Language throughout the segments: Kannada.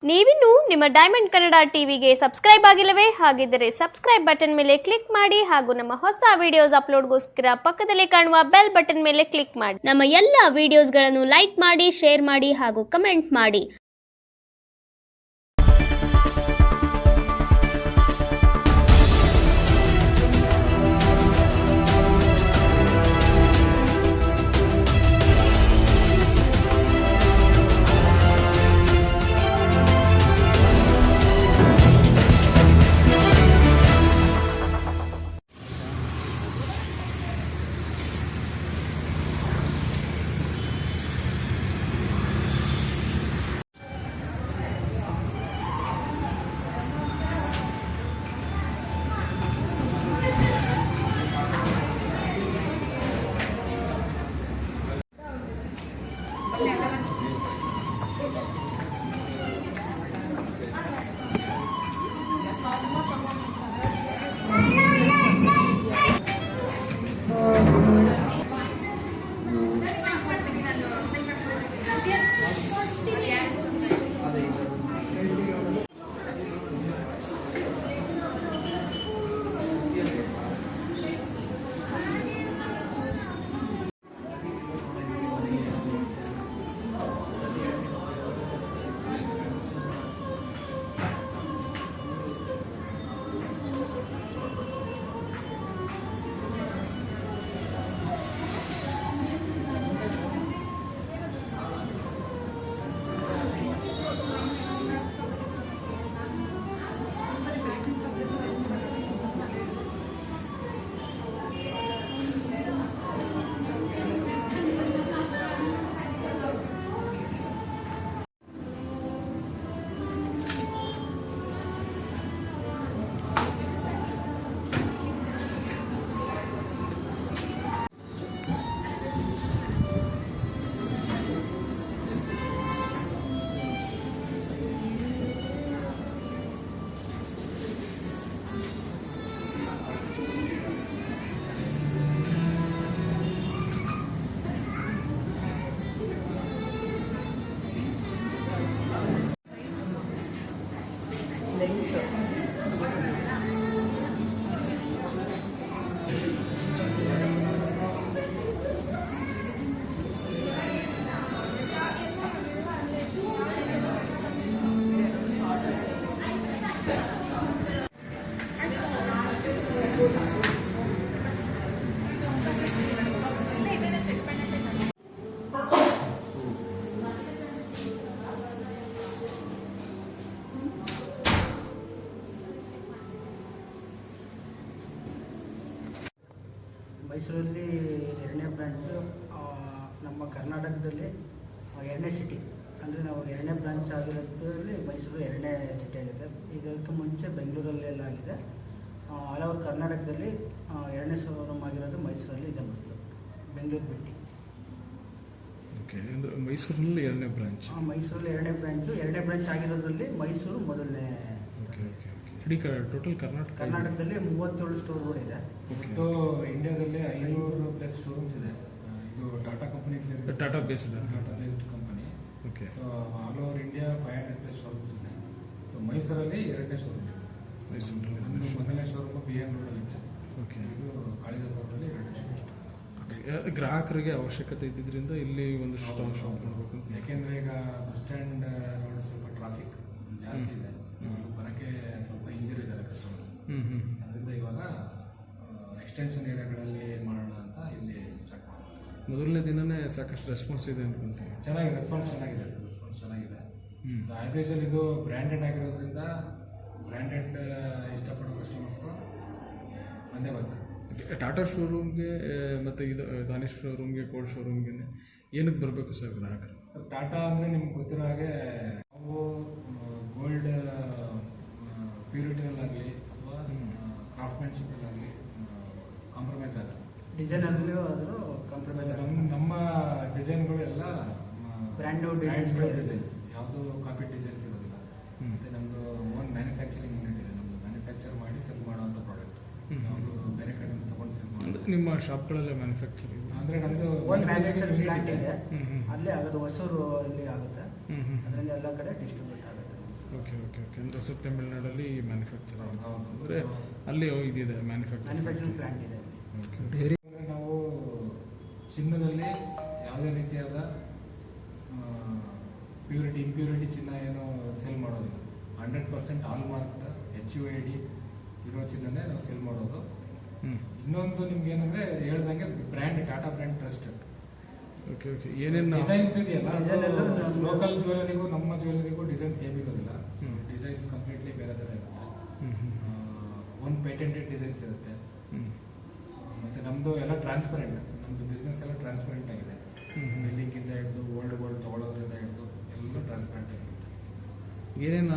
ನೀವಿನ್ನು ನಿಮ್ಮ ಡೈಮಂಡ್ ಕನ್ನಡ ಟಿವಿಗೆ ಸಬ್ಸ್ಕ್ರೈಬ್ ಆಗಿಲ್ಲವೇ? ಹಾಗಿದ್ದರೆ ಸಬ್ಸ್ಕ್ರೈಬ್ ಬಟನ್ ಮೇಲೆ ಕ್ಲಿಕ್ ಮಾಡಿ ಹಾಗೂ ನಮ್ಮ ಹೊಸ ವಿಡಿಯೋಸ್ ಅಪ್ಲೋಡ್ಗೋಸ್ಕರ ಪಕ್ಕದಲ್ಲಿ ಕಾಣುವ ಬೆಲ್ ಬಟನ್ ಮೇಲೆ ಕ್ಲಿಕ್ ಮಾಡಿ. ನಮ್ಮ ಎಲ್ಲ ವಿಡಿಯೋಸ್ಗಳನ್ನು ಲೈಕ್ ಮಾಡಿ, ಶೇರ್ ಮಾಡಿ ಹಾಗೂ ಕಮೆಂಟ್ ಮಾಡಿ. ಮೈಸೂರಲ್ಲಿ ಎರಡನೇ ಬ್ರಾಂಚು ನಮ್ಮ ಕರ್ನಾಟಕದಲ್ಲಿ ಎರಡನೇ ಸಿಟಿ, ಅಂದರೆ ನಾವು ಎರಡನೇ ಬ್ರಾಂಚ್ ಆಗಿರೋದ್ರಲ್ಲಿ ಮೈಸೂರು ಎರಡನೇ ಸಿಟಿ ಆಗಿದೆ. ಇದಕ್ಕೆ ಮುಂಚೆ ಬೆಂಗಳೂರಲ್ಲೆಲ್ಲ ಆಗಿದೆ. ಆಲ್ ಓವರ್ ಕರ್ನಾಟಕದಲ್ಲಿ ಎರಡನೇ ಶೋರೂಮ್ ಆಗಿರೋದು ಮೈಸೂರಲ್ಲಿ ಇದೆ ಮೊದಲು, ಬೆಂಗಳೂರು ಬಿಟ್ಟು. ಓಕೆ, ಅಂದರೆ ಮೈಸೂರಲ್ಲಿ ಎರಡನೇ ಬ್ರಾಂಚ್. ಮೈಸೂರಲ್ಲಿ ಎರಡನೇ ಬ್ರಾಂಚ್ ಆಗಿರೋದ್ರಲ್ಲಿ ಮೈಸೂರು ಮೊದಲನೇ. Okay okay okay. ಇಡೀ ಟೋಟಲ್ ಕರ್ನಾಟಕದಲ್ಲಿ 37 ಸ್ಟೋರ್ಗಳು ಇದೆ. ಒಟ್ಟು ಇಂಡಿಯಾದಲ್ಲಿ 500+ ಶೋರೂಮ್ಸ್ ಇದೆ. ಇದು Tata company, Tata based company. Okay. So all over India 500+ showrooms ಇದೆ. ಸೊ ಮೈಸೂರಲ್ಲಿ ಎರಡನೇ ಶೋರೂಮ್ ಇದೆ. ಮೈಸೂರಲ್ಲಿ ಮೊದಲನೇ ಶೋರೂಮ್ BN ರೋಡಲ್ಲಿ ಇದೆ. ಓಕೆ. ಇದು ಕಾಳಿದಾಸ ರೋಡಲ್ಲಿ ಎರಡನೇ ಶೋರೂಮ್. ಗ್ರಾಹಕರಿಗೆ ಅವಶ್ಯಕತೆ ಇದ್ದಿದ್ದರಿಂದ ಇಲ್ಲಿ ಒಂದು ಸ್ಟಾಕ್ ಶಾಪ್ ಮಾಡಬೇಕು. ಯಾಕೆಂದರೆ ಈಗ ಬಸ್ ಸ್ಟ್ಯಾಂಡ್ ರೋಡ್ ಸ್ವಲ್ಪ ಟ್ರಾಫಿಕ್ ಜಾಸ್ತಿ ಇದೆ. ಬರೋಕ್ಕೆ ಸ್ವಲ್ಪ ಇಂಜರಿ ಇದ್ದಾರೆ ಕಸ್ಟಮರ್ಸ್. ಅದರಿಂದ ಇವಾಗ ಎಕ್ಸ್ಟೆನ್ಷನ್ ಏರಿಯಾಗಳಲ್ಲಿ ಮಾಡೋಣ ಅಂತ ಇಲ್ಲಿ ಸ್ಟಾರ್ಟ್ ಮಾಡ್ತೀವಿ. ಮೊದಲನೇ ದಿನನೇ ಸಾಕಷ್ಟು ರೆಸ್ಪಾನ್ಸ್ ಇದೆ ಅನ್ಕೊಂತೀವಿ. ಚೆನ್ನಾಗಿದೆ, ರೆಸ್ಪಾನ್ಸ್ ಚೆನ್ನಾಗಿದೆ. ಸೊ ಆ್ಯಸ್ ಯೂಶುವಲ್ ಇದು ಬ್ರ್ಯಾಂಡೆಡ್ ಆಗಿರೋದ್ರಿಂದ ಬ್ರ್ಯಾಂಡೆಡ್ ಇಷ್ಟಪಡೋ ಕಸ್ಟಮರ್ಸು ಬಂದೇ ಬರ್ತಾರೆ. ಟಾಟಾ ಶೋರೂಮ್ಗೆ ಮತ್ತು ಇದು ದಾನಿಶ್ ಶೋರೂಮ್ಗೆ, ಕೋಲ್ಡ್ ಶೋರೂಮ್ಗೆ ಏನಕ್ಕೆ ಬರಬೇಕು ಸರ್ ಗ್ರಾಹಕರು? ಸರ್ ಟಾಟಾ ಅಂದರೆ ನಿಮ್ಗೆ ಗೊತ್ತಿರೋ ಹಾಗೆ ನಾವು ಗೋಲ್ಡ್ ಪ್ಯೂರಿಟಿನಲ್ಲಾಗಲಿ ಅಥವಾ ಕ್ರಾಫ್ಟ್ಮ್ಯಾನ್ಶಿಪ್ಪಲ್ಲಾಗಲಿ ಕಾಂಪ್ರಮೈಸ್ ಆಗಲ್ಲ. ಡಿಸೈನಲ್ಲೂ ಆದರೂ ಕಾಂಪ್ರಮೈಸ್ ಆಗಲ್ಲ. ನಮ್ಮ ಡಿಸೈನ್ಗಳು ಎಲ್ಲ ಬ್ರ್ಯಾಂಡೆಡ್ ಡಿಸೈನ್ಸ್, ಯಾವುದು ಕಾಪಿ ಡಿಸೈನ್ಸ್ ಇರೋದಿಲ್ಲ. ಮತ್ತು ನಮ್ಮದು ಓನ್ ಮ್ಯಾನುಫ್ಯಾಕ್ಚರಿಂಗ್ ಯೂನಿಟ್ ಇದೆ. ನಮ್ಮದು ಮ್ಯಾನುಫ್ಯಾಕ್ಚರ್ ಮಾಡಿ ಸೆಲ್ ಮಾಡುವಂಥ ಪ್ರಾಡಕ್ಟ್. ಯಾವುದು ಬೇರೆ ಕಡೆಯಿಂದ ತೊಗೊಂಡು ಸೆಲ್ ಮಾಡೋದು. ನಿಮ್ಮ ಶಾಪ್ಗಳಲ್ಲೇ ಮ್ಯಾನುಫ್ಯಾಕ್ಚರಿಂಗ್ ಅಂದರೆ ನಮ್ಮದು ಒಂದು ಮ್ಯಾನುಫ್ಯಾಕ್ಚರಿಂಗ್ ಪ್ಲಾಂಟ್ ಇದೆ, ಅಲ್ಲೇ ಆಗೋದು. ಹೊಸೂರು ಅಲ್ಲಿ ಆಗುತ್ತೆ. ಅದರಿಂದ ಎಲ್ಲ ಕಡೆ ಡಿಸ್ಟ್ರಿಬ್ಯೂಟ್ ಆಗುತ್ತೆ. ಓಕೆ ಅಂದರೆ ಹೊಸ ತಮಿಳ್ನಾಡಲ್ಲಿ ಮ್ಯಾನುಫ್ಯಾಕ್ಚರ್ ಹೌದು. ಅಂದರೆ ಅಲ್ಲಿ ಇದಿದೆ ಮ್ಯಾನುಫ್ಯಾಕ್ಚರ್. ಮ್ಯಾನುಫ್ಯಾಕ್ಚರಿಂಗ್ ಪ್ಲಾಂಟ್ ಇದೆ ಬೇರೆ ನಾವು ಚಿನ್ನದಲ್ಲಿ ಯಾವುದೇ ರೀತಿಯಾದ ಪ್ಯೂರಿಟಿ ಇಂಪ್ಯೂರಿಟಿ ಚಿನ್ನ ಏನು ಸೇಲ್ ಮಾಡೋದಿಲ್ಲ. 100% ಆಲ್ ಮಾರ್ಕ್ HUID ಇರೋ ಚಿನ್ನನೇ ನಾವು ಸೇಲ್ ಮಾಡೋದು. ಇನ್ನೊಂದು ನಿಮ್ಗೆ ಏನಂದ್ರೆ ಹೇಳ್ದಂಗೆ brand Tata brand trust. Okay okay ಏನೇನು ಡಿಸೈನ್ಸ್ ಇದೆಯಲ್ಲ, Design ಎಲ್ಲ ನಮ್ಮ- ಲೋಕಲ್ ಜ್ಯುವೆಲರಿಗೂ ನಮ್ಮ ಜ್ಯುವೆಲರಿಗೂ ಡಿಸೈನ್ ಸೇಮ್ ಇರೋದಿಲ್ಲ. ಡಿಸೈನ್ಸ್ ಕಂಪ್ಲೀಟ್ಲಿ ಬೇರೆ ಥರ ಇರುತ್ತೆ. ಒಂದು ಪೇಟೆಂಟೆಡ್ ಡಿಸೈನ್ಸ್ ಇರುತ್ತೆ. ಮತ್ತೆ ನಮ್ದು ಎಲ್ಲ ಟ್ರಾನ್ಸ್ಪರೆಂಟ್, ನಮ್ದು ಬಿಸ್ನೆಸ್ ಎಲ್ಲ ಟ್ರಾನ್ಸ್ಪರೆಂಟ್ ಆಗಿದೆ. ಬಿಲ್ಲಿಂಗಿಂದ ಹಿಡಿದು ಓಲ್ಡ್ ಗೋಲ್ಡ್ ತಗೊಳ್ಳೋದ್ರಿಂದ ಹಿಡಿದು ಎಲ್ಲ ಟ್ರಾನ್ಸ್ಪರೆಂಟ್ ಆಗಿರುತ್ತೆ. ಏನೇನು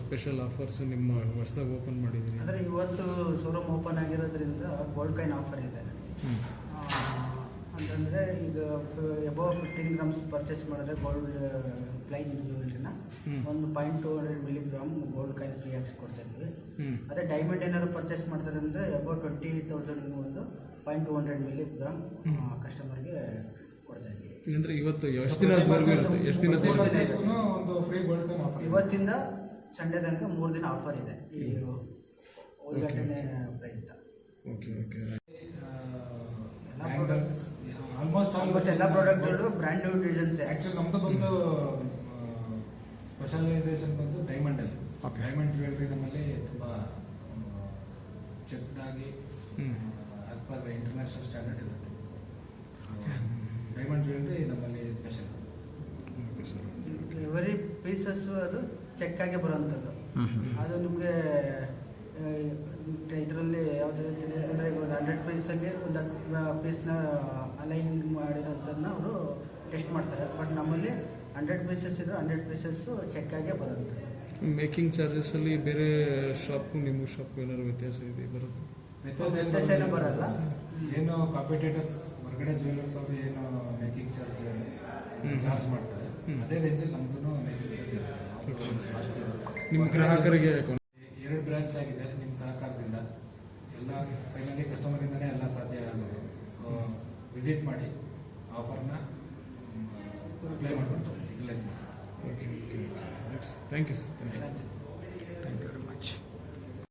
ಸ್ಪೆಷಲ್ ಆಫರ್ಸ್ ನಿಮ್ಮ ಹೊಸದಾಗಿ ಓಪನ್ ಮಾಡಿದ್ದೀರಿ? ಅಂದರೆ ಇವತ್ತು ಶೋರೂಮ್ ಓಪನ್ ಆಗಿರೋದ್ರಿಂದ ಗೋಲ್ಡ್ ಕಾಯಿನ್ ಆಫರ್ ಇದೆ. ಅಂತಂದರೆ ಈಗ ಎಬವ್ 15 ಗ್ರಾಮ್ಸ್ ಪರ್ಚೇಸ್ ಮಾಡಿದ್ರೆ ಗೋಲ್ಡ್ ಪ್ಲೈನ್ ಜ್ಯುವೆಲ್ರಿನ 1.200 ಮಿಲಿಗ್ರಾಮ್ ಗೋಲ್ಡ್ ಕಾಯಿನ್ ಫ್ರೀ ಆಗಿ ಕೊಡ್ತಾ ಇದ್ವಿ. ಅದೇ ಡೈಮಂಡ್ ಏನಾದ್ರು ಪರ್ಚೇಸ್ ಮಾಡ್ತಾರೆ ಅಂದರೆ ಎಬವ್ 20,000 ಒಂದು 0.200 ಮಿಲಿಗ್ರಾಮ್ ಕಸ್ಟಮರ್ಗೆ ಕೊಡ್ತಾ ಇದ್ವಿ. ಅಂದರೆ ಇವತ್ತು ಎಷ್ಟು ದಿನದವರೆಗೂ ಇರುತ್ತೆ? ಎಷ್ಟು ದಿನ ಒಂದು ಫ್ರೀ ಗೋಲ್ಡ್ ಕಾಯಿನ್ ಆಫರ್ ಇವತ್ತಿಂದ ಸಂಡೇ ತನಕ 3 ದಿನ ಆಫರ್ ಇದೆ ಈ ಉದ್ಘಾಟನೆ ಪ್ರಯುಕ್ತ. ಓಕೆ ಓಕೆ ಆಲ್ಮೋಸ್ಟ್ ಎಲ್ಲ ಪ್ರಾಡಕ್ಟ್ಗಳು ಬ್ರ್ಯಾಂಡ್ ಡಿಸೈನ್ಸ್. ಆಕ್ಚುಲಿ ನಮ್ದು ಬಂದು ಸ್ಪೆಷಲೈಸೇಷನ್ ಬಂದು ಡೈಮಂಡ್ ಅಲ್ಲಿ. ಡೈಮಂಡ್ ಜ್ಯುವೆಲ್ರಿ ನಮ್ಮಲ್ಲಿ ತುಂಬಾ ಚೆಕ್ಡ್ ಆಗಿ ಆಸ್ ಪರ್ ಇಂಟರ್ನ್ಯಾಷನಲ್ ಸ್ಟ್ಯಾಂಡರ್ಡ್ ಇರುತ್ತೆ. ಡೈಮಂಡ್ ಜ್ಯುವೆಲ್ರಿ ನಮ್ಮಲ್ಲಿ special. Okay sir. Every pieces ಅದು ಚೆಕ್ ಆಗಿ ಬರುವಂಥದ್ದು. ಅದು ನಿಮಗೆ ಇದರಲ್ಲಿ ಯಾವುದೇ ಅಂದರೆ ಇವಾಗ 100 ಪೀಸಲ್ಲಿ ಒಂದು 10 ಪೀಸ್ನ ಅಲೈನ್ ಮಾಡಿರೋಂಥದ್ದನ್ನ ಅವರು ಟೆಸ್ಟ್ ಮಾಡ್ತಾರೆ. ಬಟ್ ನಮ್ಮಲ್ಲಿ 100 ಪೀಸಸ್ ಇದ್ರೆ 100 ಪೀಸಸ್ಸು ಚೆಕ್ ಆಗೇ ಬರುವಂಥದ್ದು. ಮೇಕಿಂಗ್ ಚಾರ್ಜಸ್ಸಲ್ಲಿ ಬೇರೆ ಶಾಪ್ಗೂ ನಿಮ್ಮ ಶಾಪ್ಗೂ ಏನಾದ್ರು ವ್ಯತ್ಯಾಸ ಇದೆ ಬರುತ್ತೆ? ವ್ಯತ್ಯಾಸ ಏನೂ ಬರಲ್ಲ. ಏನು ಕಾಂಪಿಟೇಟರ್ಸ್ ಹೊರಗಡೆ ಜ್ಯುವೆಲರ್ಸ್ ಅವರು ಏನು ಮೇಕಿಂಗ್ ಚಾರ್ಜ್ ಮಾಡ್ತಾರೆ, ಅದೇ ರೇಂಜಲ್ಲಿ ನಮ್ದು ಮೇಕಿಂಗ್ ಚಾರ್ಜ್ ಇರುತ್ತೆ. ನಿಮ್ಮ ಗ್ರಾಹಕರಿಗೆ 2 ಬ್ರಾಂಚ್ ಆಗಿದೆ ನಿಮ್ಮ ಸಹಕಾರದಿಂದ. ಎಲ್ಲ ಫೈನಲಿ ಕಸ್ಟಮರಿಂದನೇ ಎಲ್ಲ ಸಾಧ್ಯ ಆಗೋದು. ಸೊ ವಿಸಿಟ್ ಮಾಡಿ, ಆಫರ್ನ ಅಪ್ಲೈ ಮಾಡಿಕೊಂಡು ಯುಟಿಲೈಸ್ ಮಾಡಿ. Okay okay thank you sir. Thank you. Thanks.